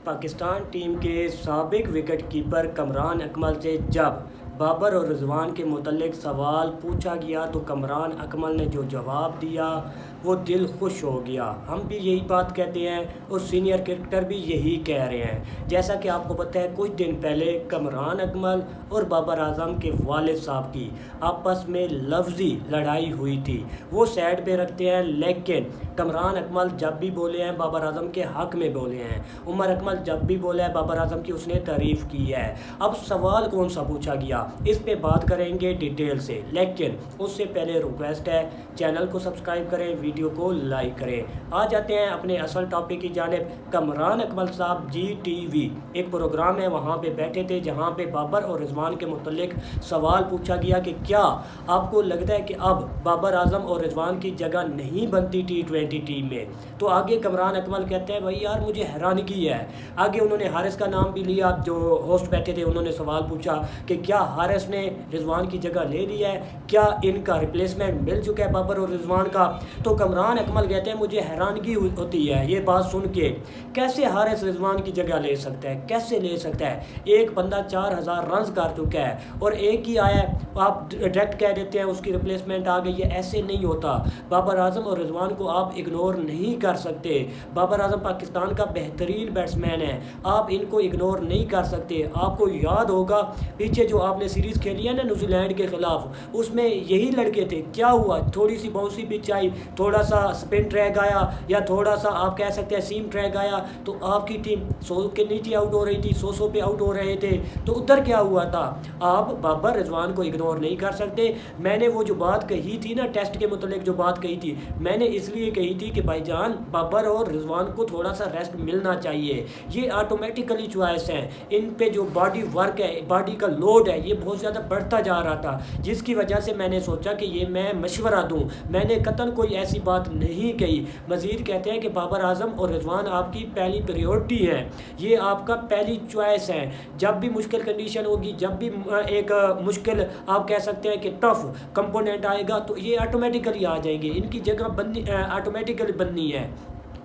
Pakistan team के साबिक wicket keeper Kamran Akmal से जब बाबर और रिजवान के मुतल्लिक सवाल पूछा गया तो कमरान अकमल ने जो जवाब दिया वो दिल खुश हो गया। हम भी यही बात कहते हैं और सीनियर क्रिकेटर भी यही कह रहे हैं। जैसा कि आपको पता है, कुछ दिन पहले कमरान अकमल और बाबर आजम के वालिद साहब की आपस में लफ्ज़ी लड़ाई हुई थी। वो साइड पे रखते हैं, लेकिन कमरान अकमल जब भी बोले हैं बाबर आजम के हक़ में बोले हैं। उमर अकमल जब भी बोला है बाबर आजम की उसने तारीफ़ की है। अब सवाल कौन सा पूछा गया, इस पे बात करेंगे डिटेल से, लेकिन उससे पहले रिक्वेस्ट है चैनल को सब्सक्राइब करें, वीडियो को लाइक करें। आ जाते हैं अपने असल टॉपिक की जानिब। कमरान अकमल साहब GTV एक प्रोग्राम है, वहाँ पे बैठे थे जहाँ पे बाबर और रिजवान के मुतल्लिक सवाल पूछा गया कि क्या आपको लगता है कि अब बाबर आजम और रिजवान की जगह नहीं बनती T20 टीम में। तो आगे कमरान अकमल कहते हैं भाई यार मुझे हैरानगी है। आगे उन्होंने हारिस का नाम भी लिया, जो होस्ट बैठे थे उन्होंने सवाल पूछा कि क्या हारिस ने रिजवान की जगह ले लिया है, क्या इनका रिप्लेसमेंट मिल चुका है बाबर और रिजवान का। तो कमरान अकमल कहते हैं मुझे हैरानगी होती है ये बात सुन के, कैसे हारिस रिजवान की जगह ले सकता है, कैसे ले सकता है। एक बंदा 4000 रन कर चुका है और एक ही आया है, आप डायरेक्ट कह देते हैं उसकी रिप्लेसमेंट आ गई है। ऐसे नहीं होता। बाबर आजम और रिजवान को आप इग्नोर नहीं कर सकते। बाबर आजम पाकिस्तान का बेहतरीन बैट्समैन है, आप इनको इग्नोर नहीं कर सकते। आपको याद होगा पीछे जो आपने सीरीज़ खेली है ना न्यूजीलैंड के ख़िलाफ़, उसमें यही लड़के थे। क्या हुआ, थोड़ी सी बाउंसी पिच आई, थोड़ा सा स्पिन ट्रैक आया या थोड़ा सा आप कह सकते हैं सीम ट्रैक आया, तो आपकी टीम 100 के नीचे आउट हो रही थी, 100 पे आउट हो रहे थे। तो उधर क्या हुआ था। आप बाबर रिजवान को इग्नोर नहीं कर सकते। मैंने वो जो बात कही थी ना टेस्ट के मुतल्लिक, जो बात कही थी मैंने इसलिए कही थी कि भाईजान बाबर और रिजवान को थोड़ा सा रेस्ट मिलना चाहिए। ये ऑटोमेटिकली चॉइस है, इन पे जो बॉडी वर्क है, बॉडी का लोड है, ये बहुत ज़्यादा बढ़ता जा रहा था, जिसकी वजह से मैंने सोचा कि ये मैं मशवरा दूं। मैंने कतन कोई ऐसी बात नहीं कही। मज़ीद कहते हैं कि बाबर आजम और रिजवान आपकी पहली प्रायोरिटी है, ये आपका पहली चॉइस है। जब भी मुश्किल कंडीशन होगी, जब भी एक मुश्किल आप कह सकते हैं कि टफ कंपोनेंट आएगा, तो ये ऑटोमेटिकली आ जाएंगे, इनकी जगह बननी ऑटोमेटिकली बननी है।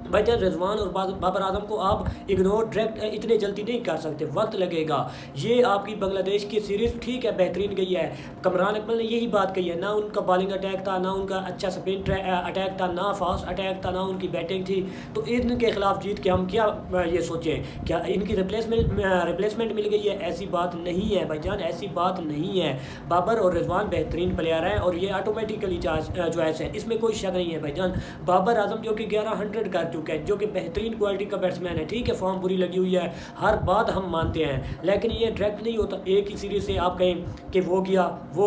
भाईजान रिजवान और बाबर आजम को आप इग्नोर डायरेक्ट इतने जल्दी नहीं कर सकते, वक्त लगेगा। ये आपकी बांग्लादेश की सीरीज़ ठीक है बेहतरीन गई है, कमरान अकमल ने यही बात कही है। ना उनका बॉलिंग अटैक था, ना उनका अच्छा स्पिन अटैक था, ना फास्ट अटैक था, ना उनकी बैटिंग थी। तो इनके खिलाफ जीत के हम क्या ये सोचें, क्या इनकी रिप्लेसमेंट मिल गई है। ऐसी बात नहीं है भाईजान, ऐसी बात नहीं है। बाबर और रिजवान बेहतरीन प्लेयर हैं और ये ऑटोमेटिकली चॉइस है, इसमें कोई शक नहीं है भाईजान। बाबर आजम जो कि 1100 कर चुका है, जो कि बेहतरीन क्वालिटी का बैट्समैन है, ठीक है फॉर्म पूरी लगी हुई है, हर बात हम मानते हैं, लेकिन ये डायरेक्ट नहीं होता। एक ही सीरीज से आप कहें कि वो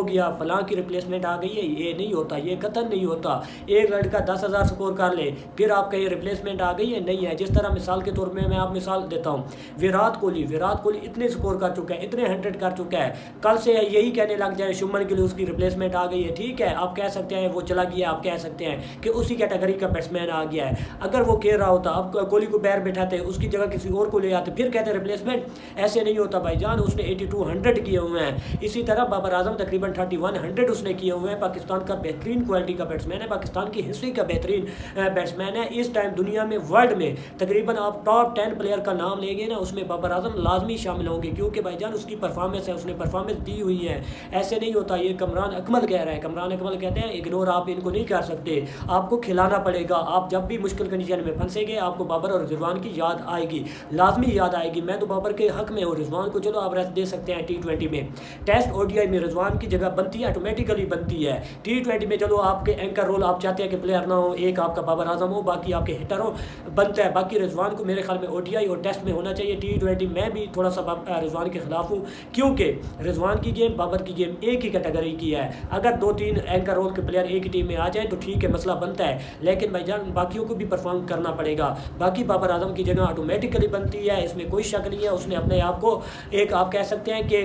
गया फलां की रिप्लेसमेंट आ गई है, ये नहीं होता, ये कतन नहीं होता। एक लड़का 10,000 स्कोर कर ले, फिर आप कहें रिप्लेसमेंट आ गई है, नहीं है। जिस तरह मिसाल के तौर में मैं आप मिसाल देता हूँ, विराट कोहली इतने स्कोर कर चुका है, इतने 100 कर चुका है, कल से यही कहने लग जाए शुभमन गिल उसकी रिप्लेसमेंट आ गई है, ठीक है आप कह सकते हैं वो चला गया, आप कह सकते हैं कि उसी कैटेगरी का बैट्समैन आ गया है। अगर वो खेल रहा होता, आप कोहली को बैर बैठाते, उसकी जगह किसी और को ले आते, फिर कहते रिप्लेसमेंट। ऐसे नहीं होता भाईजान, उसने 82-100 किए हुए हैं। इसी तरह बाबर आजम तकरीबन 31-100 उसने किए हुए हैं। पाकिस्तान का बेहतरीन क्वालिटी का बैट्समैन है, पाकिस्तान की हिस्ट्री का बेहतरीन बैट्समैन है। इस टाइम दुनिया में, वर्ल्ड में तकरीबन आप टॉप 10 प्लेयर का नाम लेंगे ना, उसमें बाबर आजम लाजमी शामिल होंगे, क्योंकि भाईजान उसकी परफॉर्मेंस है, उसने परफॉर्मेंस दी हुई है। ऐसे नहीं होता। ये कमरान अकमल कह रहा है, कमरान अकमल कहते हैं इग्नोर आप इनको नहीं कर सकते, आपको खिलाना पड़ेगा। आप जब भी मुश्किल कंडीशन में फंसेंगे आपको बाबर और रिजवान की याद आएगी, लाजमी याद आएगी। मैं तो बाबर के हक में हूँ, रिजवान को चलो आप रेस्ट दे सकते हैं T20 में। टेस्ट ODI में रिजवान की जगह बनती है, ऑटोमेटिकली बनती है। T20 में चलो आपके एंकर रोल आप चाहते हैं कि प्लेयर ना हो, एक आपका बाबर आजम हो, बाकी आपके हिटर हो, बनता है। बाकी रिजवान को मेरे ख्याल में ODI और टेस्ट में होना चाहिए। T20 में भी थोड़ा सा रिजवान के खिलाफ हूँ, क्योंकि रिजवान की गेम बाबर की गेम एक ही कैटेगरी की है। अगर 2-3 एंकर रोल के प्लेयर एक ही टीम में आ जाए तो ठीक है, मसला बनता है, लेकिन भाईजान बाकियों को भी परफॉर्म करना पड़ेगा। बाकी बाबर आजम की जगह ऑटोमेटिकली बनती है, इसमें कोई शक नहीं है। उसने अपने आप को एक आप कह सकते हैं कि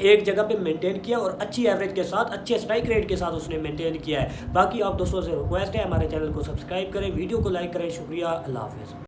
एक जगह पे मेंटेन किया और अच्छी एवरेज के साथ, अच्छे स्ट्राइक रेट के साथ उसने मेंटेन किया है। बाकी आप दोस्तों से रिक्वेस्ट है हमारे चैनल को सब्सक्राइब करें, वीडियो को लाइक करें। शुक्रिया, अल्लाह हाफिज़।